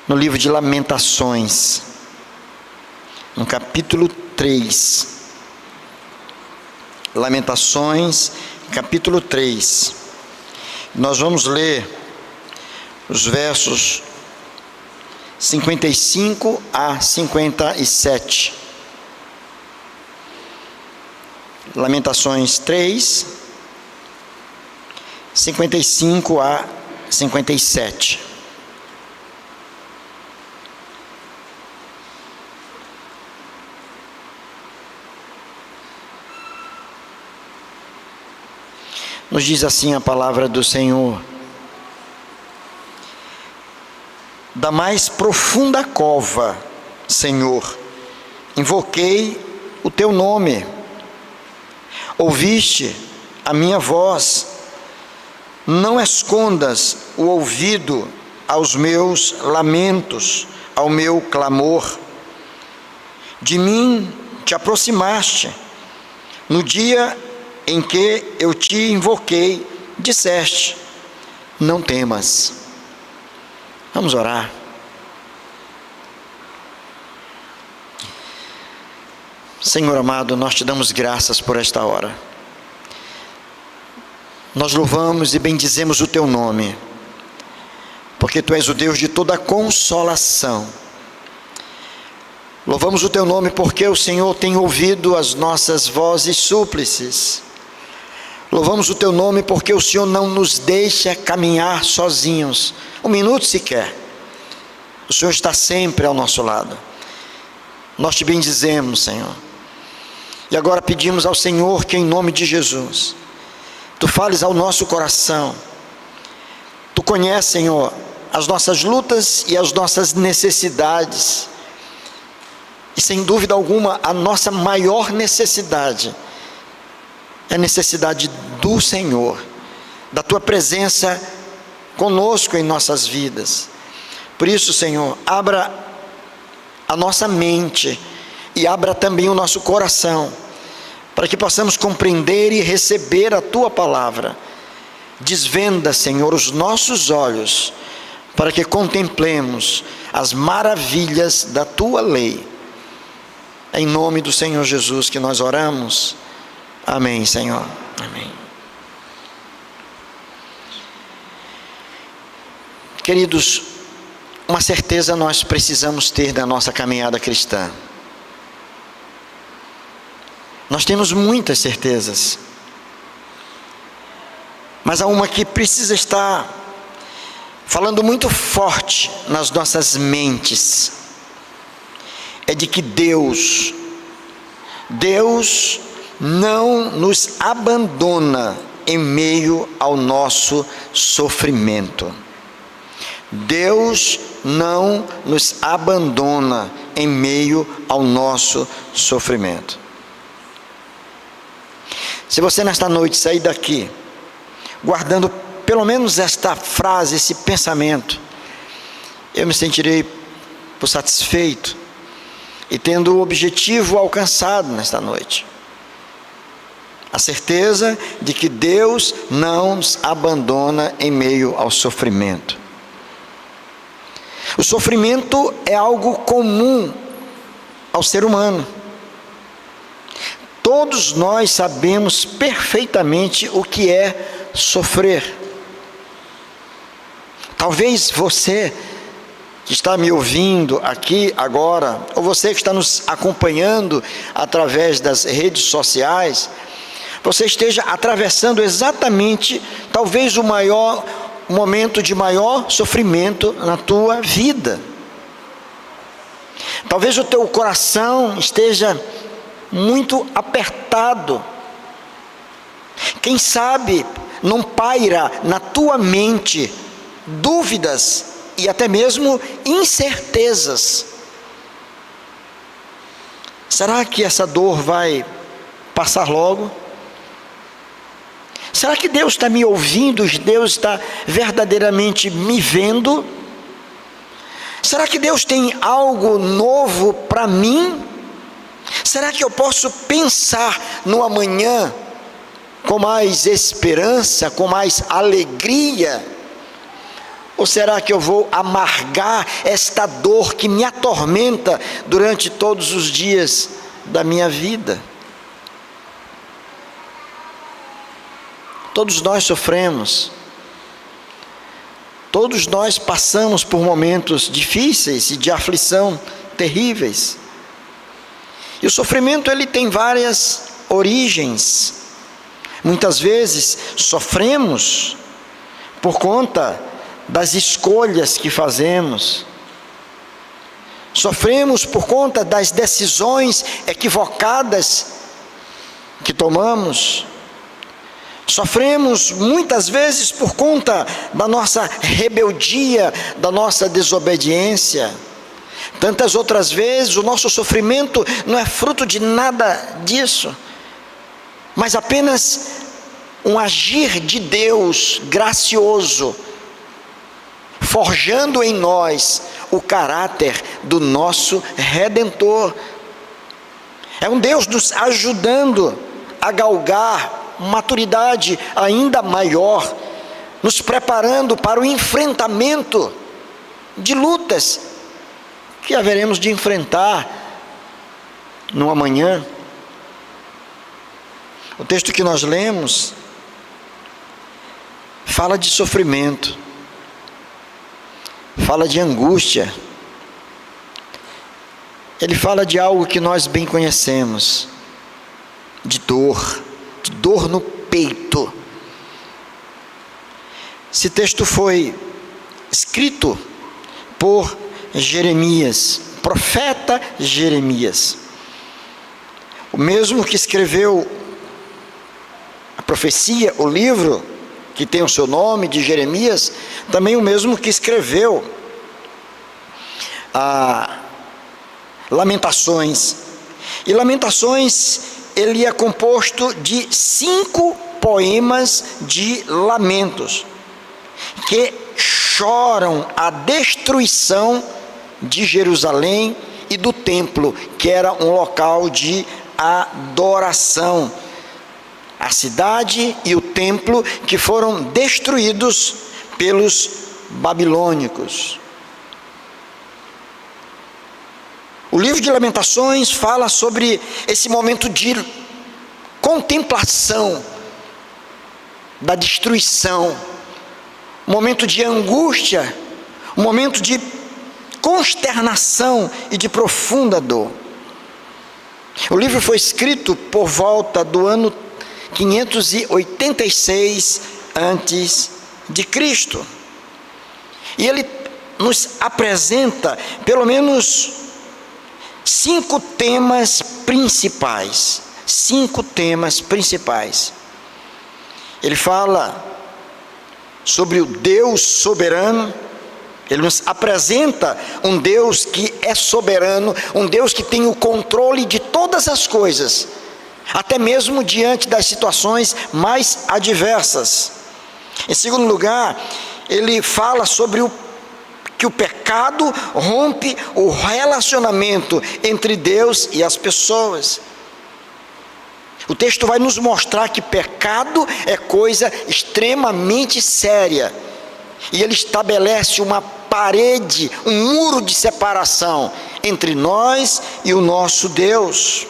no livro de Lamentações, no capítulo 3. Lamentações, capítulo 3. Nós vamos ler os versos 55 a 57. Lamentações 3, 55 a 57. Nos diz assim a palavra do Senhor: da mais profunda cova, Senhor, invoquei o teu nome. Ouviste a minha voz. Não escondas o ouvido aos meus lamentos, ao meu clamor. De mim te aproximaste. No dia em que eu te invoquei, disseste: não temas. Vamos orar. Senhor amado, nós te damos graças por esta hora. Nós louvamos e bendizemos o teu nome, porque tu és o Deus de toda consolação. Louvamos o teu nome porque o Senhor tem ouvido as nossas vozes súplices. Louvamos o teu nome porque o Senhor não nos deixa caminhar sozinhos, um minuto sequer. O Senhor está sempre ao nosso lado. Nós te bendizemos, Senhor. E agora pedimos ao Senhor que, em nome de Jesus, tu fales ao nosso coração. Tu conheces, Senhor, as nossas lutas e as nossas necessidades. E sem dúvida alguma, a nossa maior necessidade é a necessidade do Senhor, da tua presença conosco em nossas vidas. Por isso, Senhor, abra a nossa mente e abra também o nosso coração, para que possamos compreender e receber a tua palavra. Desvenda, Senhor, os nossos olhos, para que contemplemos as maravilhas da tua lei. É em nome do Senhor Jesus que nós oramos. Amém, Senhor. Amém. Queridos, uma certeza nós precisamos ter da nossa caminhada cristã. Nós temos muitas certezas, mas há uma que precisa estar falando muito forte nas nossas mentes. É de que Deus não nos abandona em meio ao nosso sofrimento. Deus não nos abandona em meio ao nosso sofrimento. Se você nesta noite sair daqui guardando pelo menos esta frase, esse pensamento, eu me sentirei por satisfeito e tendo o objetivo alcançado nesta noite. A certeza de que Deus não nos abandona em meio ao sofrimento. O sofrimento é algo comum ao ser humano. Todos nós sabemos perfeitamente o que é sofrer. Talvez você que está me ouvindo aqui agora, ou você que está nos acompanhando através das redes sociais, você esteja atravessando exatamente, talvez, o momento de maior sofrimento na tua vida. Talvez o teu coração esteja muito apertado. Quem sabe não paira na tua mente dúvidas e até mesmo incertezas. Será que essa dor vai passar logo? Será que Deus está me ouvindo? Deus está verdadeiramente me vendo? Será que Deus tem algo novo para mim? Será que eu posso pensar no amanhã com mais esperança, com mais alegria? Ou será que eu vou amargar esta dor que me atormenta durante todos os dias da minha vida? Todos nós sofremos. Todos nós passamos por momentos difíceis e de aflição terríveis. E o sofrimento, ele tem várias origens. Muitas vezes sofremos por conta das escolhas que fazemos. Sofremos por conta das decisões equivocadas que tomamos. Sofremos muitas vezes por conta da nossa rebeldia, da nossa desobediência. Tantas outras vezes o nosso sofrimento não é fruto de nada disso, mas apenas um agir de Deus gracioso, forjando em nós o caráter do nosso Redentor. É um Deus nos ajudando a galgar maturidade ainda maior, nos preparando para o enfrentamento de lutas que haveremos de enfrentar no amanhã. O texto que nós lemos fala de sofrimento, fala de angústia, ele fala de algo que nós bem conhecemos, de dor no peito. Esse texto foi escrito por Jeremias, profeta Jeremias, o mesmo que escreveu a profecia, o livro que tem o seu nome, de Jeremias, também o mesmo que escreveu a Lamentações. E Lamentações, ele é composto de 5 poemas de lamentos, que choram a destruição de Jerusalém e do templo, que era um local de adoração. A cidade e o templo que foram destruídos pelos babilônicos. O livro de Lamentações fala sobre esse momento de contemplação da destruição, um momento de angústia, um momento de consternação e de profunda dor. O livro foi escrito por volta do ano 586 antes de Cristo. E ele nos apresenta pelo menos 5 temas principais. 5 temas principais. Ele fala sobre o Deus soberano. Ele nos apresenta um Deus que é soberano, um Deus que tem o controle de todas as coisas, até mesmo diante das situações mais adversas. Em segundo lugar, ele fala sobre que o pecado rompe o relacionamento entre Deus e as pessoas. O texto vai nos mostrar que pecado é coisa extremamente séria, e ele estabelece uma parede, um muro de separação entre nós e o nosso Deus.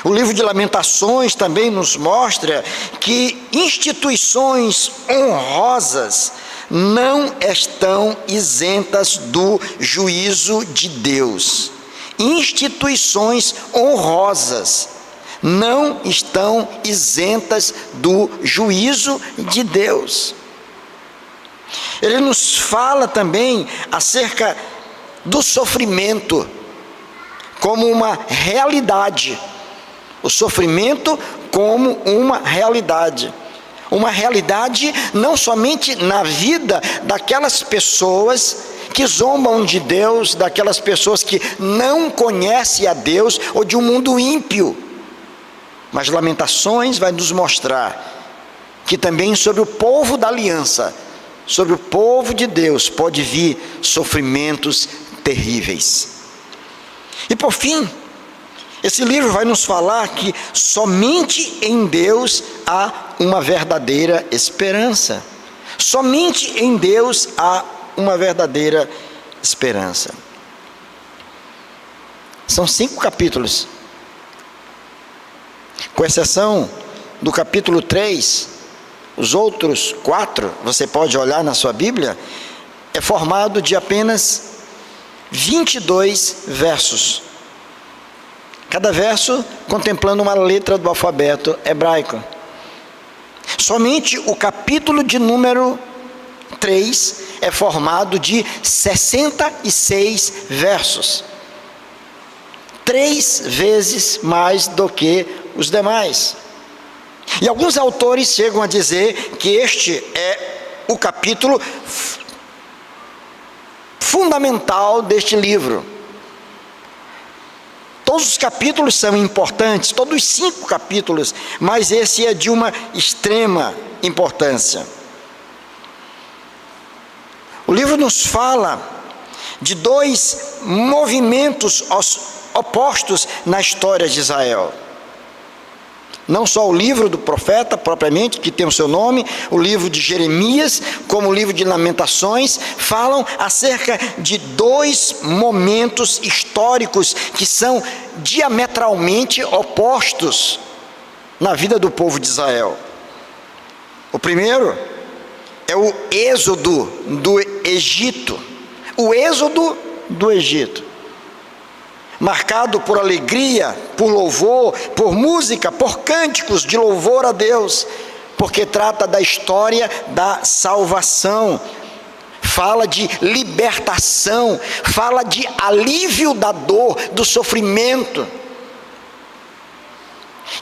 O livro de Lamentações também nos mostra que instituições honrosas não estão isentas do juízo de Deus. Instituições honrosas não estão isentas do juízo de Deus. Ele nos fala também acerca do sofrimento como uma realidade. O sofrimento como uma realidade não somente na vida daquelas pessoas que zombam de Deus, daquelas pessoas que não conhecem a Deus, ou de um mundo ímpio, mas Lamentações vai nos mostrar que também sobre o povo da aliança, sobre o povo de Deus, pode vir sofrimentos terríveis. E por fim, esse livro vai nos falar que somente em Deus há uma verdadeira esperança. Somente em Deus há uma verdadeira esperança. São 5 capítulos. Com exceção do capítulo 3, os outros 4, você pode olhar na sua Bíblia, é formado de apenas 22 versos. Cada verso contemplando uma letra do alfabeto hebraico. Somente o capítulo de número 3 é formado de 66 versos. 3 vezes mais do que os demais. E alguns autores chegam a dizer que este é o capítulo fundamental deste livro. Todos os capítulos são importantes, todos os 5 capítulos, mas esse é de uma extrema importância. O livro nos fala de 2 movimentos opostos na história de Israel. Não só o livro do profeta propriamente, que tem o seu nome, o livro de Jeremias, como o livro de Lamentações, falam acerca de 2 momentos históricos que são diametralmente opostos na vida do povo de Israel. O primeiro é o êxodo do Egito. O êxodo do Egito. Marcado por alegria, por louvor, por música, por cânticos de louvor a Deus, porque trata da história da salvação, fala de libertação, fala de alívio da dor, do sofrimento.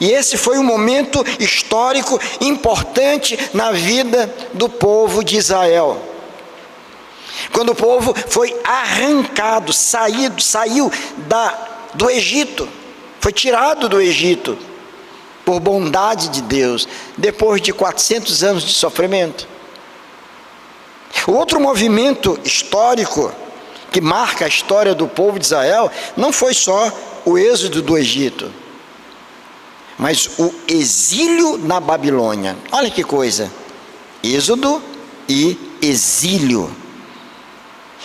E esse foi um momento histórico importante na vida do povo de Israel. Quando o povo foi arrancado, saiu do Egito, foi tirado do Egito, por bondade de Deus, depois de 400 anos de sofrimento. O outro movimento histórico, que marca a história do povo de Israel, não foi só o êxodo do Egito, mas o exílio na Babilônia. Olha que coisa, êxodo e exílio.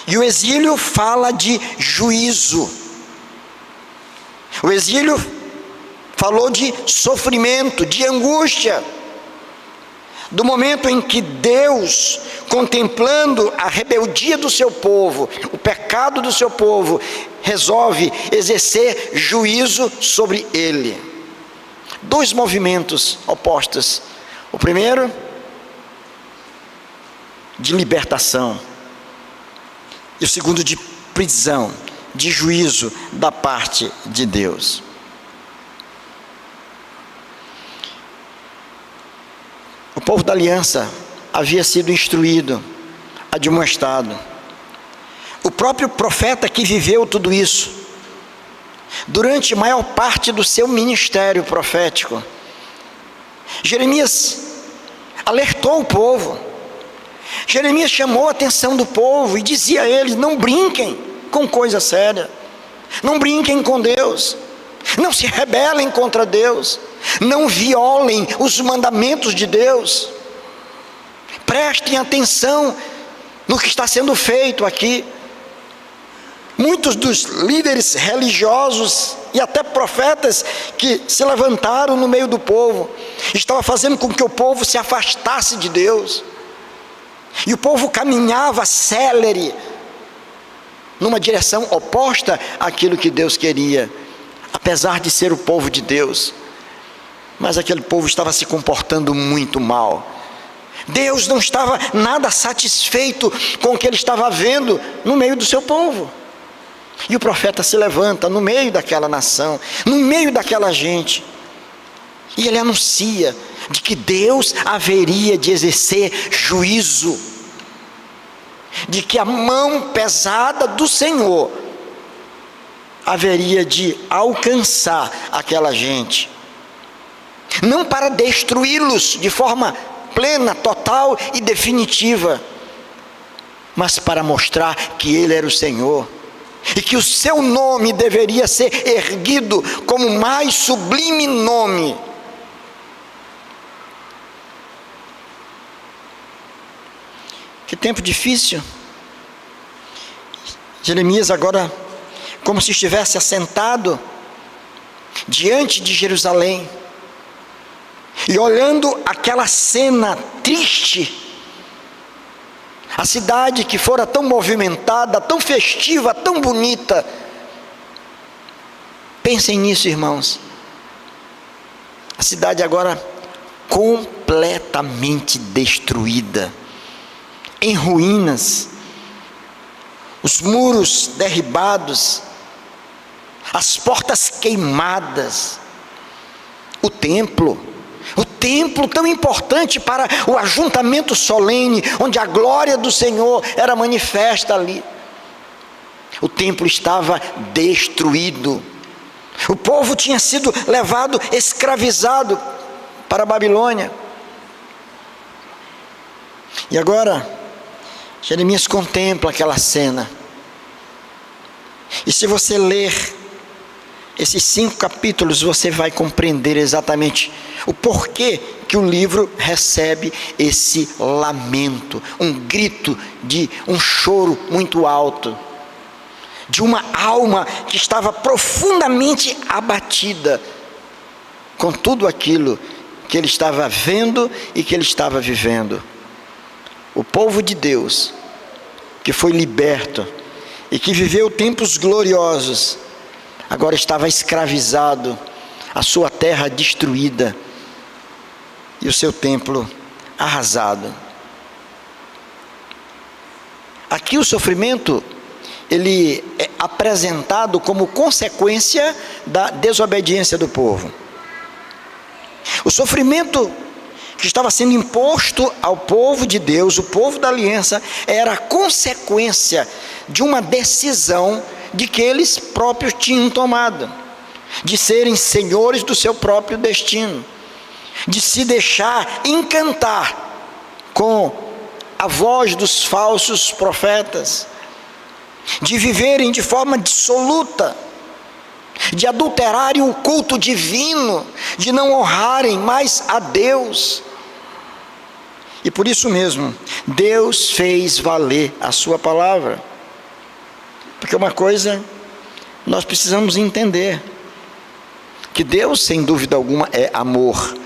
E o exílio fala de juízo. O exílio falou de sofrimento, de angústia. Do momento em que Deus, contemplando a rebeldia do seu povo, o pecado do seu povo, resolve exercer juízo sobre ele. 2 movimentos opostos. O primeiro, de libertação. E o segundo, de prisão, de juízo da parte de Deus. O povo da aliança havia sido instruído, admoestado. O próprio profeta que viveu tudo isso, durante a maior parte do seu ministério profético, Jeremias alertou o povo. Jeremias chamou a atenção do povo e dizia a eles: não brinquem com coisa séria, não brinquem com Deus, não se rebelem contra Deus, não violem os mandamentos de Deus, prestem atenção no que está sendo feito aqui. Muitos dos líderes religiosos e até profetas que se levantaram no meio do povo, estavam fazendo com que o povo se afastasse de Deus. E o povo caminhava célere, numa direção oposta àquilo que Deus queria, apesar de ser o povo de Deus. Mas aquele povo estava se comportando muito mal. Deus não estava nada satisfeito com o que ele estava vendo no meio do seu povo. E o profeta se levanta no meio daquela nação, no meio daquela gente, e ele anuncia de que Deus haveria de exercer juízo, de que a mão pesada do Senhor haveria de alcançar aquela gente, não para destruí-los de forma plena, total e definitiva, mas para mostrar que Ele era o Senhor, e que o seu nome deveria ser erguido como o mais sublime nome. Que tempo difícil. Jeremias agora, como se estivesse assentado diante de Jerusalém, e olhando aquela cena triste, a cidade que fora tão movimentada, tão festiva, tão bonita. Pensem nisso, irmãos. A cidade agora completamente destruída, em ruínas, os muros derribados, as portas queimadas, o templo tão importante para o ajuntamento solene, onde a glória do Senhor era manifesta ali. O templo estava destruído. O povo tinha sido levado, escravizado para a Babilônia. E agora, Jeremias contempla aquela cena. E se você ler esses 5 capítulos, você vai compreender exatamente o porquê que o livro recebe esse lamento, um grito de um choro muito alto, de uma alma que estava profundamente abatida com tudo aquilo que ele estava vendo e que ele estava vivendo. O povo de Deus, que foi liberto e que viveu tempos gloriosos, agora estava escravizado, a sua terra destruída e o seu templo arrasado. Aqui o sofrimento, ele é apresentado como consequência da desobediência do povo. O sofrimento que estava sendo imposto ao povo de Deus, o povo da aliança, era consequência de uma decisão de que eles próprios tinham tomado, de serem senhores do seu próprio destino, de se deixar encantar com a voz dos falsos profetas, de viverem de forma dissoluta, de adulterarem o culto divino, de não honrarem mais a Deus. E por isso mesmo, Deus fez valer a sua palavra. Porque uma coisa nós precisamos entender, que Deus, sem dúvida alguma, é amor.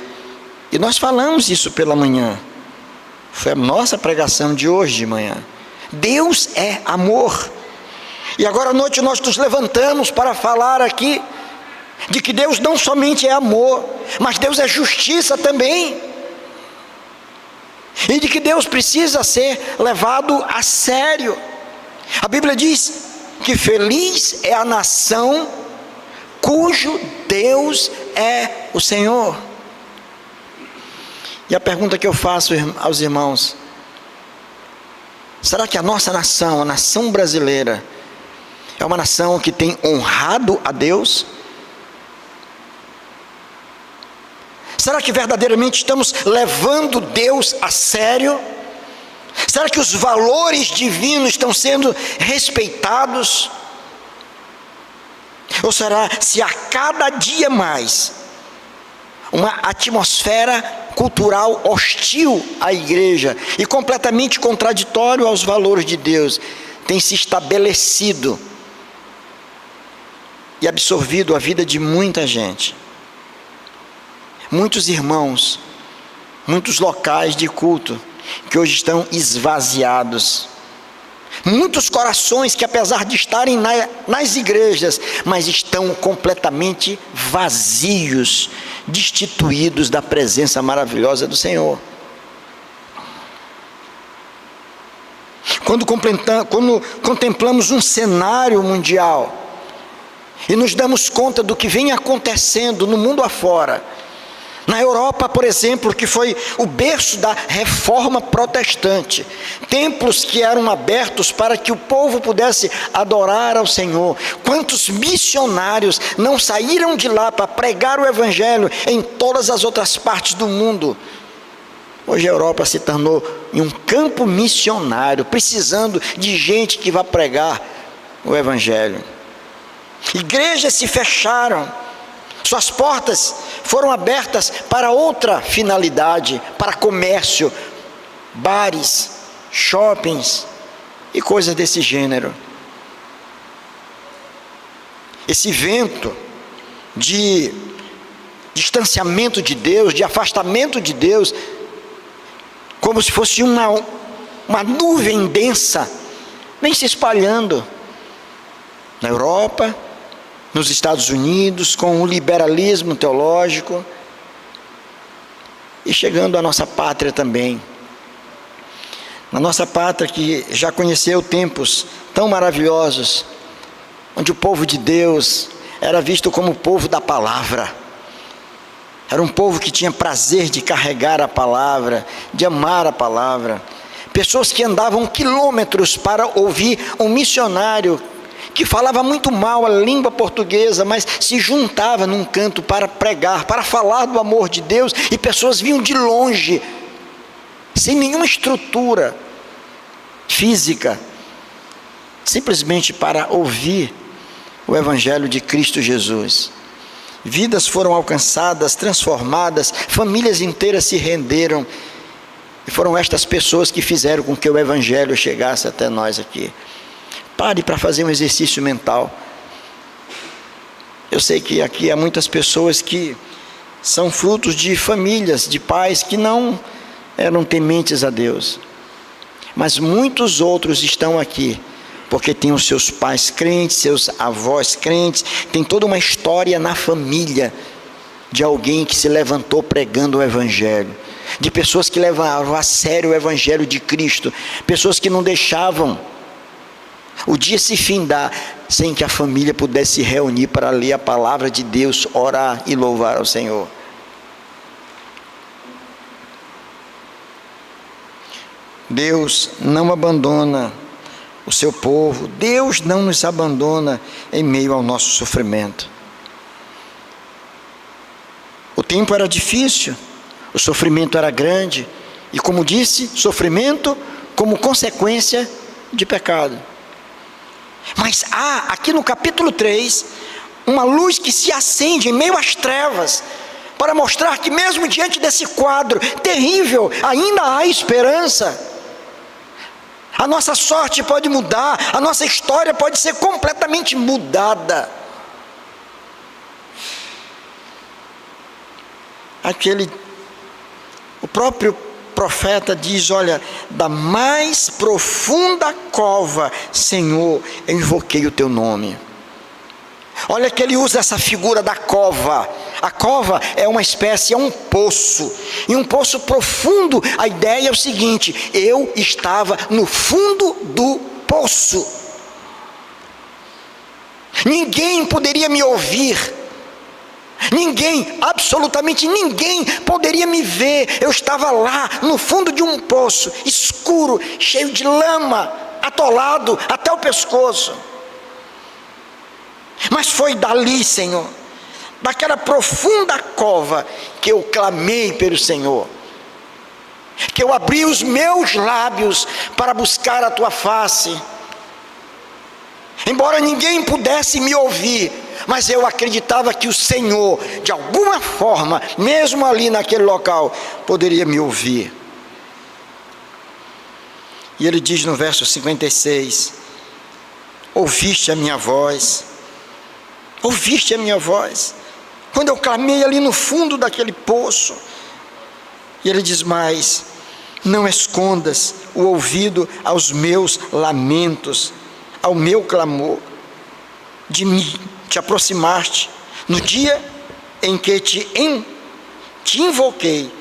E nós falamos isso pela manhã. Foi a nossa pregação de hoje de manhã. Deus é amor. E agora à noite nós nos levantamos para falar aqui de que Deus não somente é amor, mas Deus é justiça também. E de que Deus precisa ser levado a sério. A Bíblia diz que feliz é a nação cujo Deus é o Senhor. E a pergunta que eu faço aos irmãos: será que a nossa nação, a nação brasileira, é uma nação que tem honrado a Deus? Será que verdadeiramente estamos levando Deus a sério? Será que os valores divinos estão sendo respeitados? Ou será se a cada dia mais uma atmosfera cultural hostil à igreja e completamente contraditório aos valores de Deus tem se estabelecido e absorvido a vida de muita gente? Muitos irmãos, muitos locais de culto que hoje estão esvaziados, muitos corações que, apesar de estarem nas igrejas, mas estão completamente vazios, destituídos da presença maravilhosa do Senhor. Quando contemplamos um cenário mundial e nos damos conta do que vem acontecendo no mundo afora, na Europa, por exemplo, que foi o berço da reforma protestante, templos que eram abertos para que o povo pudesse adorar ao Senhor. Quantos missionários não saíram de lá para pregar o Evangelho em todas as outras partes do mundo? Hoje a Europa se tornou em um campo missionário, precisando de gente que vá pregar o Evangelho. Igrejas se fecharam, suas portas foram abertas para outra finalidade, para comércio, bares, shoppings e coisas desse gênero. Esse vento de distanciamento de Deus, de afastamento de Deus, como se fosse uma nuvem densa, vem se espalhando na Europa, nos Estados Unidos, com o liberalismo teológico, e chegando à nossa pátria também. Na nossa pátria, que já conheceu tempos tão maravilhosos, onde o povo de Deus era visto como o povo da palavra. Era um povo que tinha prazer de carregar a palavra, de amar a palavra. Pessoas que andavam quilômetros para ouvir um missionário que falava muito mal a língua portuguesa, mas se juntava num canto para pregar, para falar do amor de Deus, e pessoas vinham de longe, sem nenhuma estrutura física, simplesmente para ouvir o Evangelho de Cristo Jesus. Vidas foram alcançadas, transformadas, famílias inteiras se renderam, e foram estas pessoas que fizeram com que o Evangelho chegasse até nós aqui. Pare para fazer um exercício mental. Eu sei que aqui há muitas pessoas que são frutos de famílias, de pais que não eram tementes a Deus. Mas muitos outros estão aqui porque tem os seus pais crentes, seus avós crentes, tem toda uma história na família de alguém que se levantou pregando o Evangelho, de pessoas que levavam a sério o Evangelho de Cristo, pessoas que não deixavam o dia se findar sem que a família pudesse se reunir para ler a palavra de Deus, orar e louvar ao Senhor. Deus não abandona o seu povo, Deus não nos abandona em meio ao nosso sofrimento. O tempo era difícil, o sofrimento era grande, e como disse, sofrimento como consequência de pecado. Mas há aqui no capítulo 3, uma luz que se acende em meio às trevas, para mostrar que mesmo diante desse quadro terrível, ainda há esperança. A nossa sorte pode mudar, a nossa história pode ser completamente mudada. O próprio profeta diz: olha, da mais profunda cova, Senhor, eu invoquei o teu nome. Olha que ele usa essa figura da cova. A cova é uma espécie, é um poço, e um poço profundo. A ideia é o seguinte: eu estava no fundo do poço, ninguém poderia me ouvir, ninguém, absolutamente ninguém poderia me ver. Eu estava lá no fundo de um poço, escuro, cheio de lama, atolado até o pescoço. Mas foi dali, Senhor, daquela profunda cova, que eu clamei pelo Senhor, que eu abri os meus lábios para buscar a tua face. Embora ninguém pudesse me ouvir, mas eu acreditava que o Senhor, de alguma forma, mesmo ali naquele local, poderia me ouvir. E ele diz no verso 56, ouviste a minha voz, ouviste a minha voz, quando eu clamei ali no fundo daquele poço. E ele diz mais: não escondas o ouvido aos meus lamentos, ao meu clamor. De mim te aproximaste no dia em que te invoquei,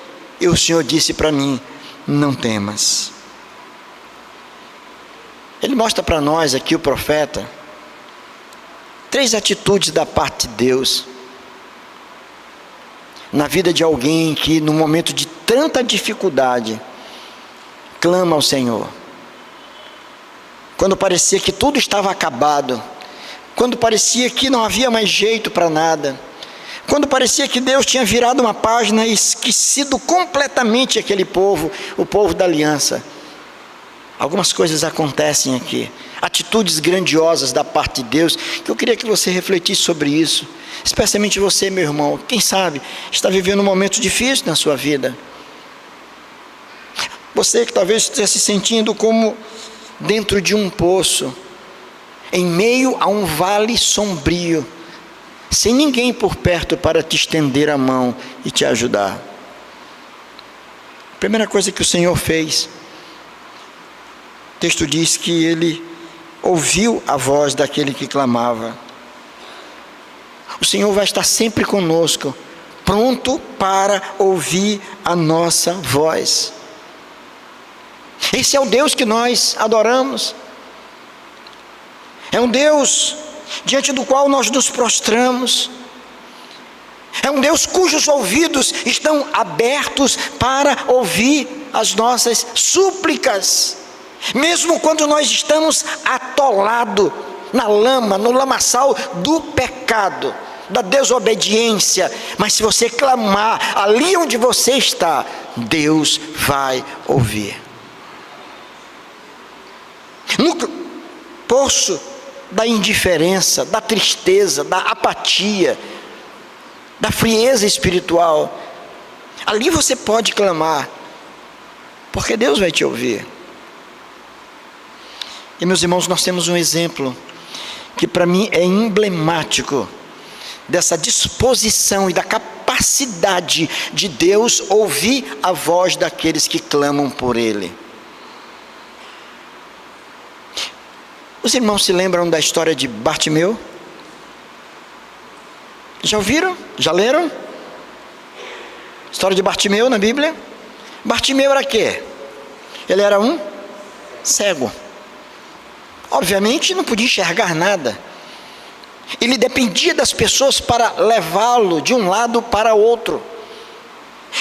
e o Senhor disse para mim: não temas. Ele mostra para nós aqui, o profeta, 3 atitudes da parte de Deus na vida de alguém que, no momento de tanta dificuldade, clama ao Senhor. Quando parecia que tudo estava acabado, quando parecia que não havia mais jeito para nada, quando parecia que Deus tinha virado uma página e esquecido completamente aquele povo, o povo da aliança. Algumas coisas acontecem aqui, atitudes grandiosas da parte de Deus, que eu queria que você refletisse sobre isso, especialmente você, meu irmão, quem sabe está vivendo um momento difícil na sua vida. Você que talvez esteja se sentindo como dentro de um poço, em meio a um vale sombrio, sem ninguém por perto para te estender a mão e te ajudar. A primeira coisa que o Senhor fez, o texto diz que Ele ouviu a voz daquele que clamava. O Senhor vai estar sempre conosco, pronto para ouvir a nossa voz. Esse é o Deus que nós adoramos. É um Deus diante do qual nós nos prostramos. É um Deus cujos ouvidos estão abertos para ouvir as nossas súplicas, mesmo quando nós estamos atolados na lama, no lamaçal do pecado, da desobediência. Mas se você clamar ali onde você está, Deus vai ouvir. No poço da indiferença, da tristeza, da apatia, da frieza espiritual, ali você pode clamar, porque Deus vai te ouvir. E meus irmãos, nós temos um exemplo que para mim é emblemático dessa disposição e da capacidade de Deus ouvir a voz daqueles que clamam por Ele. Os irmãos se lembram da história de Bartimeu? Já ouviram? Já leram? História de Bartimeu na Bíblia? Bartimeu era quê? Ele era um cego. Obviamente não podia enxergar nada. Ele dependia das pessoas para levá-lo de um lado para outro.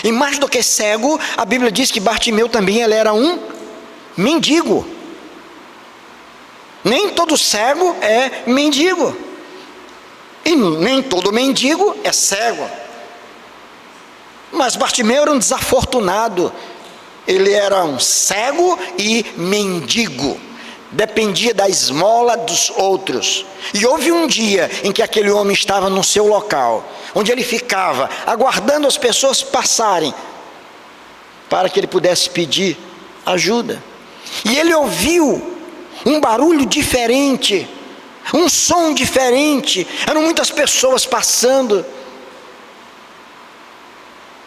E mais do que cego, a Bíblia diz que Bartimeu também ele era um mendigo. Nem todo cego é mendigo. E nem todo mendigo é cego. Mas Bartimeu era um desafortunado. Ele era um cego e mendigo. Dependia da esmola dos outros. E houve um dia em que aquele homem estava no seu local, onde ele ficava aguardando as pessoas passarem, para que ele pudesse pedir ajuda. E ele ouviu um barulho diferente, um som diferente. Eram muitas pessoas passando.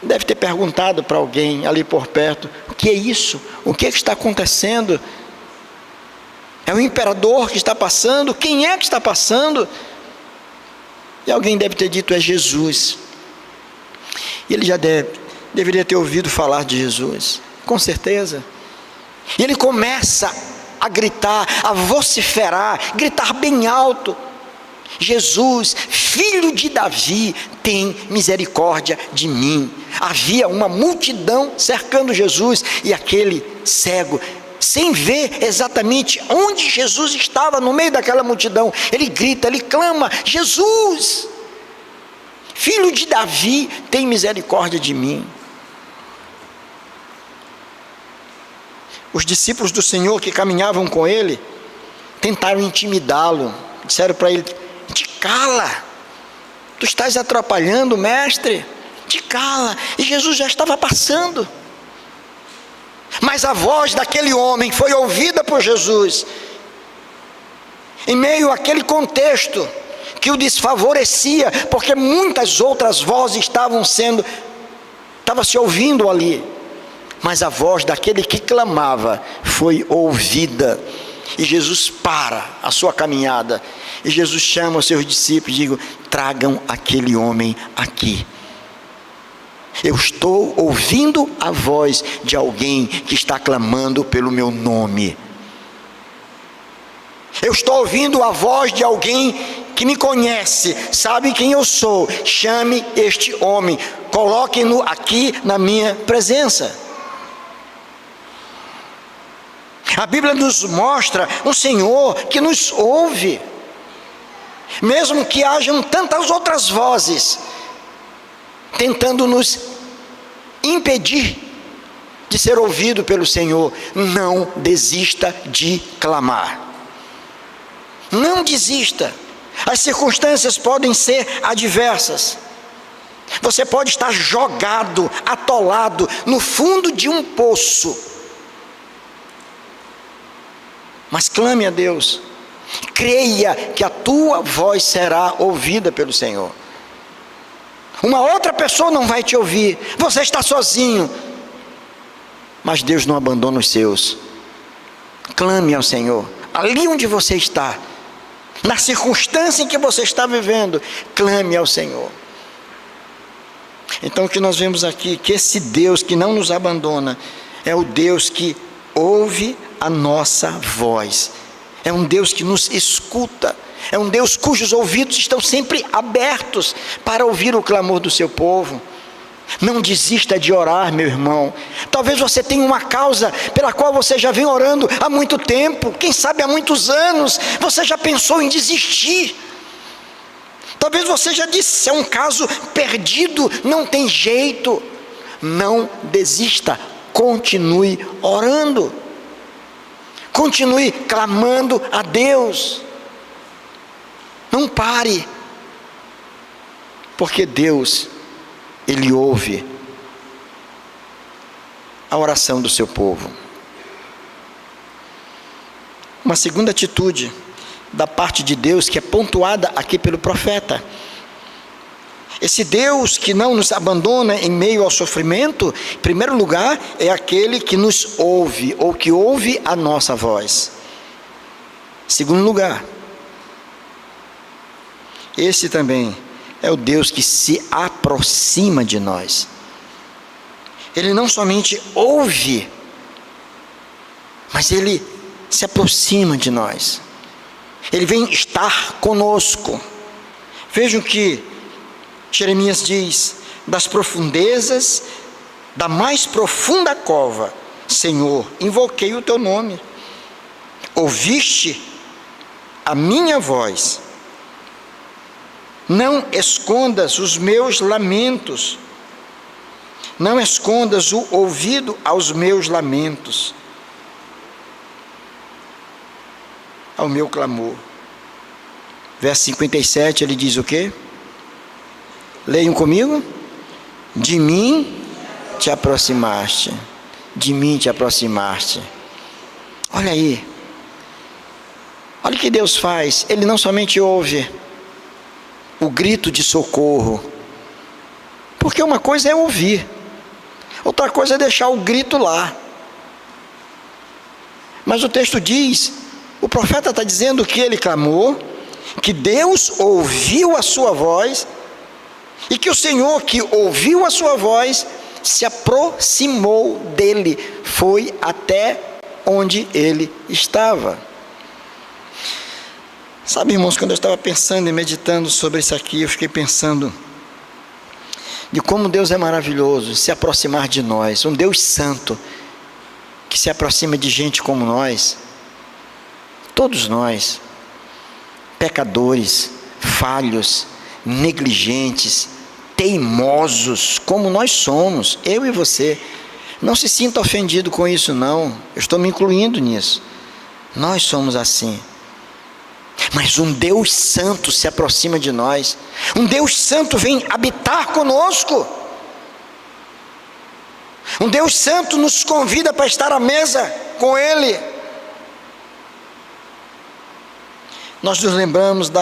Deve ter perguntado para alguém ali por perto: o que é isso? O que está acontecendo? É o imperador que está passando? Quem é que está passando? E alguém deve ter dito: é Jesus. E ele já deveria ter ouvido falar de Jesus, com certeza. E ele começa a gritar, a vociferar, gritar bem alto: Jesus, filho de Davi, tem misericórdia de mim. Havia uma multidão cercando Jesus, e aquele cego, sem ver exatamente onde Jesus estava no meio daquela multidão, ele grita, ele clama: Jesus, filho de Davi, tem misericórdia de mim. Os discípulos do Senhor que caminhavam com ele tentaram intimidá-lo. Disseram para ele: te cala, tu estás atrapalhando o mestre, te cala. E Jesus já estava passando. Mas a voz daquele homem foi ouvida por Jesus, em meio àquele contexto que o desfavorecia, porque muitas outras vozes estavam se ouvindo ali. Mas a voz daquele que clamava foi ouvida. E Jesus para a sua caminhada. E Jesus chama os seus discípulos e diz: tragam aquele homem aqui. Eu estou ouvindo a voz de alguém que está clamando pelo meu nome. Eu estou ouvindo a voz de alguém que me conhece, sabe quem eu sou. Chame este homem, coloque-no aqui na minha presença. A Bíblia nos mostra um Senhor que nos ouve, mesmo que hajam tantas outras vozes tentando nos impedir de ser ouvido pelo Senhor. Não desista de clamar. Não desista. As circunstâncias podem ser adversas. Você pode estar jogado, atolado no fundo de um poço, Mas clame a Deus. Creia que a tua voz será ouvida pelo Senhor. Uma outra pessoa não vai te ouvir. Você está sozinho. Mas Deus não abandona os seus. Clame ao Senhor. Ali onde você está, na circunstância em que você está vivendo, clame ao Senhor. Então o que nós vemos aqui, que esse Deus que não nos abandona, é o Deus que ouve a nossa voz. É um Deus que nos escuta. É um Deus cujos ouvidos estão sempre abertos para ouvir o clamor do seu povo. Não desista de orar, meu irmão. Talvez você tenha uma causa pela qual você já vem orando há muito tempo, quem sabe há muitos anos. Você já pensou em desistir. Talvez você já disse, é um caso perdido, não tem jeito. Não desista, continue orando. Continue clamando a Deus. Não pare. Porque Deus, Ele ouve a oração do seu povo. Uma segunda atitude da parte de Deus, que é pontuada aqui pelo profeta. Esse Deus que não nos abandona em meio ao sofrimento, em primeiro lugar, é aquele que nos ouve, ou que ouve a nossa voz. Segundo lugar, esse também é o Deus que se aproxima de nós. Ele não somente ouve, mas Ele se aproxima de nós. Ele vem estar conosco. Vejam que Jeremias diz: das profundezas, da mais profunda cova, Senhor, invoquei o teu nome. Ouviste a minha voz. Não escondas os meus lamentos. Não escondas o ouvido aos meus lamentos, ao meu clamor. Verso 57, ele diz o quê? Leiam comigo. De mim te aproximaste. De mim te aproximaste. Olha aí. Olha o que Deus faz. Ele não somente ouve o grito de socorro. Porque uma coisa é ouvir, outra coisa é deixar o grito lá. Mas o texto diz, o profeta está dizendo que ele clamou, que Deus ouviu a sua voz, e que o Senhor que ouviu a sua voz, se aproximou dele, foi até onde ele estava. Sabe, irmãos, quando eu estava pensando e meditando sobre isso aqui, eu fiquei pensando de como Deus é maravilhoso, se aproximar de nós, um Deus santo, que se aproxima de gente como nós, todos nós, pecadores, falhos, negligentes, teimosos, como nós somos, eu e você. Não se sinta ofendido com isso não, eu estou me incluindo nisso. Nós somos assim. Mas um Deus santo se aproxima de nós. Um Deus santo vem habitar conosco. Um Deus santo nos convida para estar à mesa com Ele. Nós nos lembramos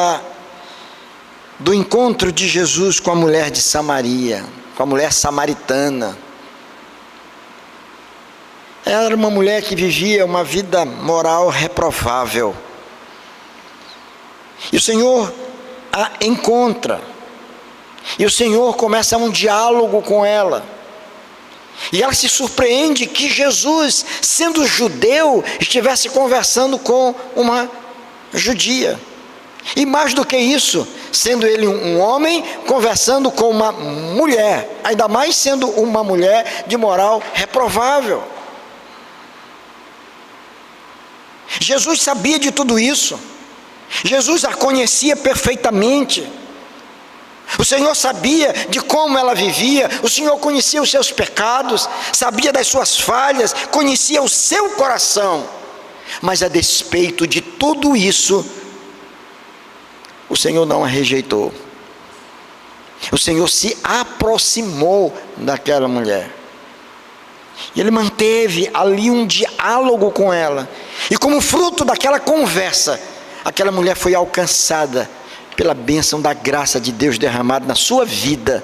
do encontro de Jesus com a mulher de Samaria, com a mulher samaritana. Ela era uma mulher que vivia uma vida moral reprovável. E o Senhor a encontra. E o Senhor começa um diálogo com ela. E ela se surpreende que Jesus, sendo judeu, estivesse conversando com uma judia. E mais do que isso, sendo ele um homem, conversando com uma mulher, ainda mais sendo uma mulher de moral reprovável. Jesus sabia de tudo isso. Jesus a conhecia perfeitamente. O Senhor sabia de como ela vivia, o Senhor conhecia os seus pecados, sabia das suas falhas, conhecia o seu coração. Mas a despeito de tudo isso, o Senhor não a rejeitou. O Senhor se aproximou daquela mulher. E Ele manteve ali um diálogo com ela. E como fruto daquela conversa, aquela mulher foi alcançada pela bênção da graça de Deus derramada na sua vida.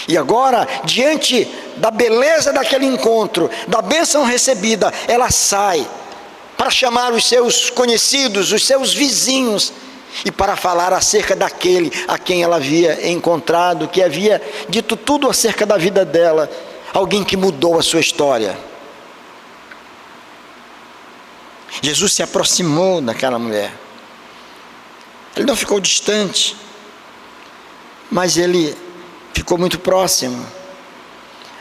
E agora, diante da beleza daquele encontro, da bênção recebida, ela sai para chamar os seus conhecidos, os seus vizinhos, e para falar acerca daquele a quem ela havia encontrado, que havia dito tudo acerca da vida dela, alguém que mudou a sua história. Jesus se aproximou daquela mulher. Ele não ficou distante, mas ele ficou muito próximo.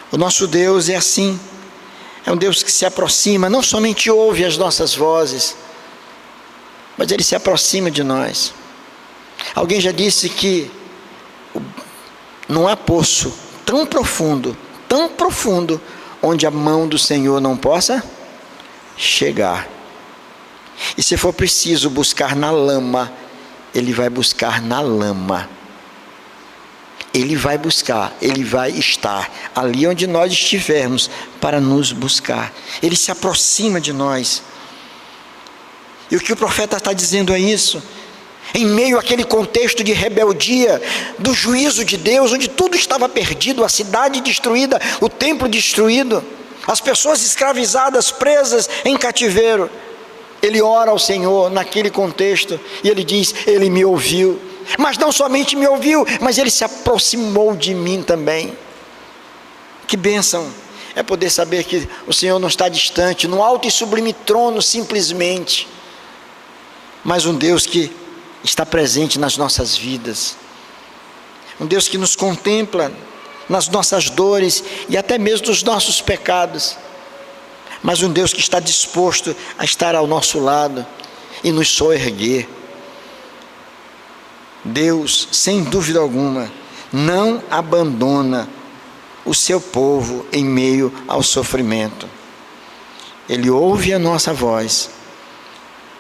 O nosso Deus é assim, é um Deus que se aproxima, não somente ouve as nossas vozes, mas Ele se aproxima de nós. Alguém já disse que não há poço tão profundo, onde a mão do Senhor não possa chegar. E se for preciso buscar na lama, Ele vai buscar na lama. Ele vai buscar, Ele vai estar ali onde nós estivermos para nos buscar. Ele se aproxima de nós. E o que o profeta está dizendo é isso. Em meio àquele contexto de rebeldia, do juízo de Deus, onde tudo estava perdido, a cidade destruída, o templo destruído, as pessoas escravizadas, presas em cativeiro, ele ora ao Senhor naquele contexto, e ele diz: Ele me ouviu, mas não somente me ouviu, mas Ele se aproximou de mim também. Que bênção é poder saber que o Senhor não está distante, no alto e sublime trono simplesmente, mas um Deus que está presente nas nossas vidas, um Deus que nos contempla nas nossas dores e até mesmo nos nossos pecados, mas um Deus que está disposto a estar ao nosso lado e nos soerguer. Deus, sem dúvida alguma, não abandona o seu povo em meio ao sofrimento. Ele ouve a nossa voz,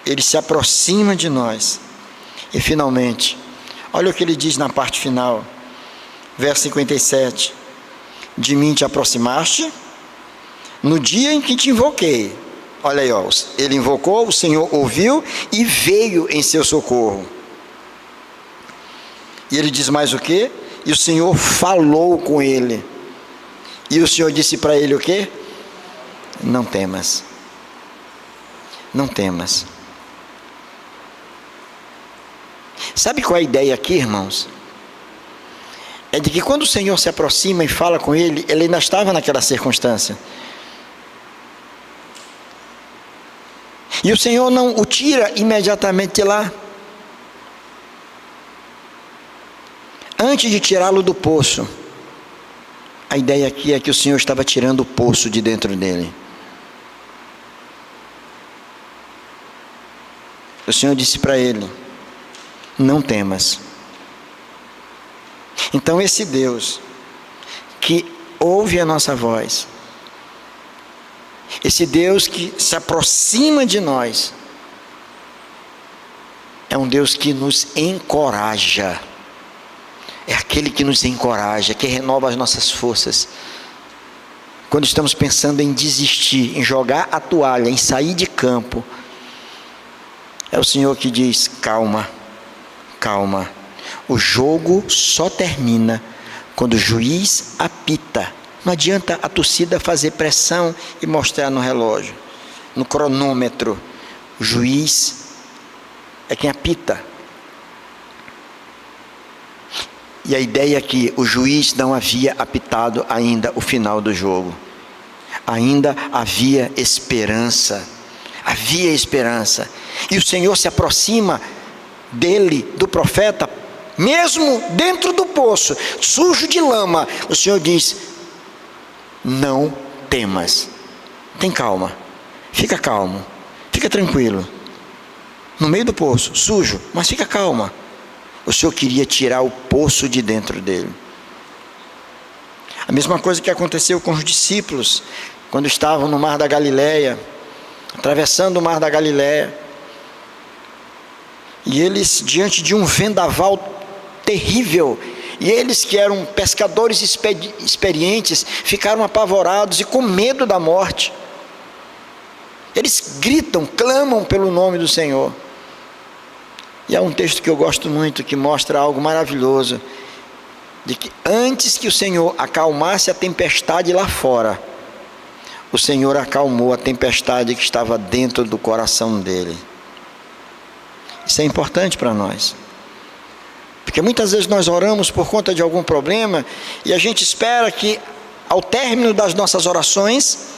Ele se aproxima de nós. E finalmente, olha o que Ele diz na parte final, verso 57. De mim te aproximaste no dia em que te invoquei. Olha aí, ó, ele invocou, o Senhor ouviu e veio em seu socorro. E ele diz mais o quê? E o Senhor falou com ele. E o Senhor disse para ele o quê? Não temas. Não temas. Sabe qual é a ideia aqui, irmãos? É de que quando o Senhor se aproxima e fala com ele, ele ainda estava naquela circunstância. E o Senhor não o tira imediatamente de lá. Antes de tirá-lo do poço, a ideia aqui é que o Senhor estava tirando o poço de dentro dele. O Senhor disse para ele: não temas. Então esse Deus que ouve a nossa voz, esse Deus que se aproxima de nós, é um Deus que nos encoraja. É aquele que nos encoraja, que renova as nossas forças. Quando estamos pensando em desistir, em jogar a toalha, em sair de campo, é o Senhor que diz: calma, calma. O jogo só termina quando o juiz apita. Não adianta a torcida fazer pressão e mostrar no relógio, no cronômetro. O juiz é quem apita. E a ideia é que o juiz não havia apitado ainda o final do jogo. Ainda havia esperança. Havia esperança. E o Senhor se aproxima dele, do profeta, mesmo dentro do poço, sujo de lama. O Senhor diz: não temas. Tem calma. Fica calmo. Fica tranquilo. No meio do poço, sujo, mas fica calma. O Senhor queria tirar o poço de dentro dele. A mesma coisa que aconteceu com os discípulos, quando estavam no Mar da Galileia, atravessando o Mar da Galileia, e eles, diante de um vendaval terrível, e eles que eram pescadores experientes, ficaram apavorados e com medo da morte. Eles gritam, clamam pelo nome do Senhor. E há um texto que eu gosto muito, que mostra algo maravilhoso, de que antes que o Senhor acalmasse a tempestade lá fora, o Senhor acalmou a tempestade que estava dentro do coração dele. Isso é importante para nós, porque muitas vezes nós oramos por conta de algum problema, e a gente espera que ao término das nossas orações,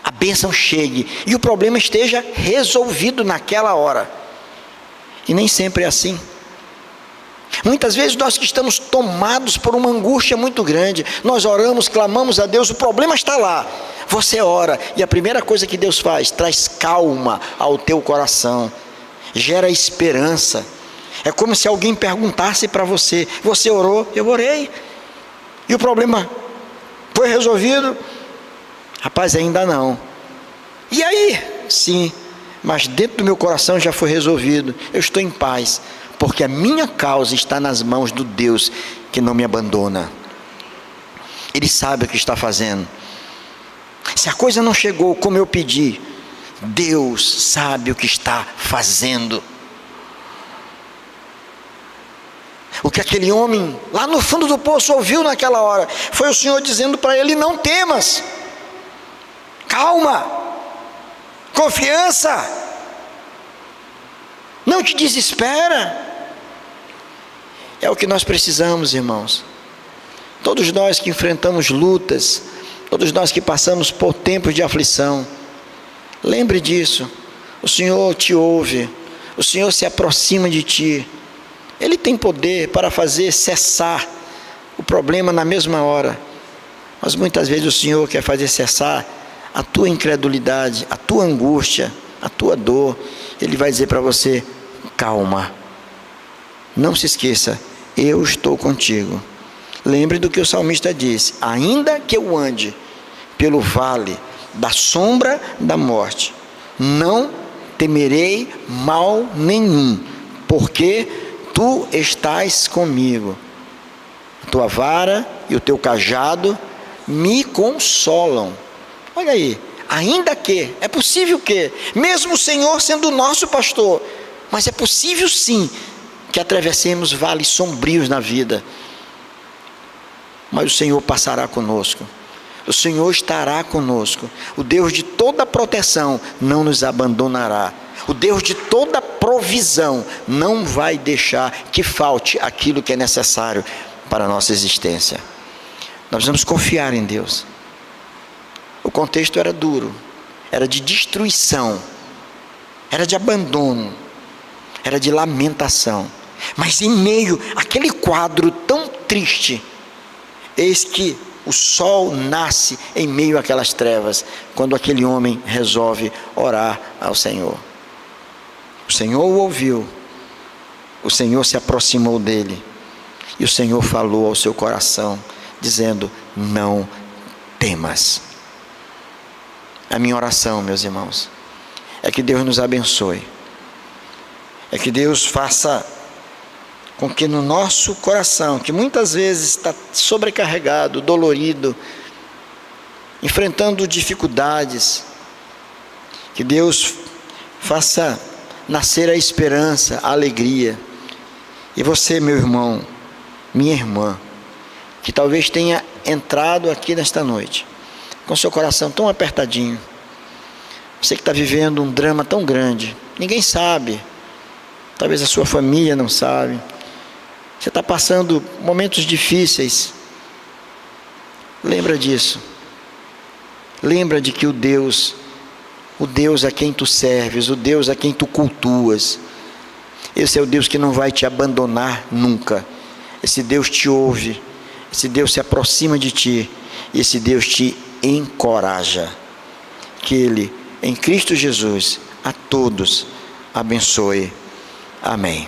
a bênção chegue, e o problema esteja resolvido naquela hora, e nem sempre é assim. Muitas vezes nós que estamos tomados por uma angústia muito grande, nós oramos, clamamos a Deus, o problema está lá, você ora, e a primeira coisa que Deus faz, traz calma ao teu coração, gera esperança. É como se alguém perguntasse para você, você orou? Eu orei, e o problema foi resolvido? Rapaz, ainda não. E aí? Sim, mas dentro do meu coração já foi resolvido, eu estou em paz, porque a minha causa está nas mãos do Deus que não me abandona. Ele sabe o que está fazendo. Se a coisa não chegou como eu pedi, Deus sabe o que está fazendo. O que aquele homem lá no fundo do poço ouviu naquela hora, foi o Senhor dizendo para ele: não temas, calma, confiança, não te desespera. É o que nós precisamos, irmãos. Todos nós que enfrentamos lutas, todos nós que passamos por tempos de aflição, lembre disso, o Senhor te ouve, o Senhor se aproxima de ti, Ele tem poder para fazer cessar o problema na mesma hora, mas muitas vezes o Senhor quer fazer cessar a tua incredulidade, a tua angústia, a tua dor. Ele vai dizer para você: calma, não se esqueça, eu estou contigo. Lembre do que o salmista disse: ainda que eu ande pelo vale da sombra da morte, não temerei mal nenhum, porque tu estás comigo. A tua vara e o teu cajado me consolam. Olha aí, ainda que, é possível que, mesmo o Senhor sendo o nosso pastor, mas é possível sim que atravessemos vales sombrios na vida, mas o Senhor passará conosco, o Senhor estará conosco. O Deus de toda proteção não nos abandonará, o Deus de toda provisão não vai deixar que falte aquilo que é necessário para a nossa existência. Nós vamos confiar em Deus. O contexto era duro, era de destruição, era de abandono, era de lamentação, mas em meio àquele quadro tão triste, eis que o sol nasce em meio àquelas trevas, quando aquele homem resolve orar ao Senhor. O Senhor o ouviu, o Senhor se aproximou dele, e o Senhor falou ao seu coração, dizendo: não temas. A minha oração, meus irmãos, é que Deus nos abençoe, é que Deus faça com que no nosso coração, que muitas vezes está sobrecarregado, dolorido, enfrentando dificuldades, que Deus faça nascer a esperança, a alegria. E você, meu irmão, minha irmã, que talvez tenha entrado aqui nesta noite com seu coração tão apertadinho, você que está vivendo um drama tão grande, ninguém sabe, talvez a sua família não sabe, você está passando momentos difíceis, lembra disso, lembra de que o Deus a quem tu serves, o Deus a quem tu cultuas, esse é o Deus que não vai te abandonar nunca. Esse Deus te ouve, esse Deus se aproxima de ti, e esse Deus te encoraja. Que Ele, em Cristo Jesus, a todos abençoe. Amém.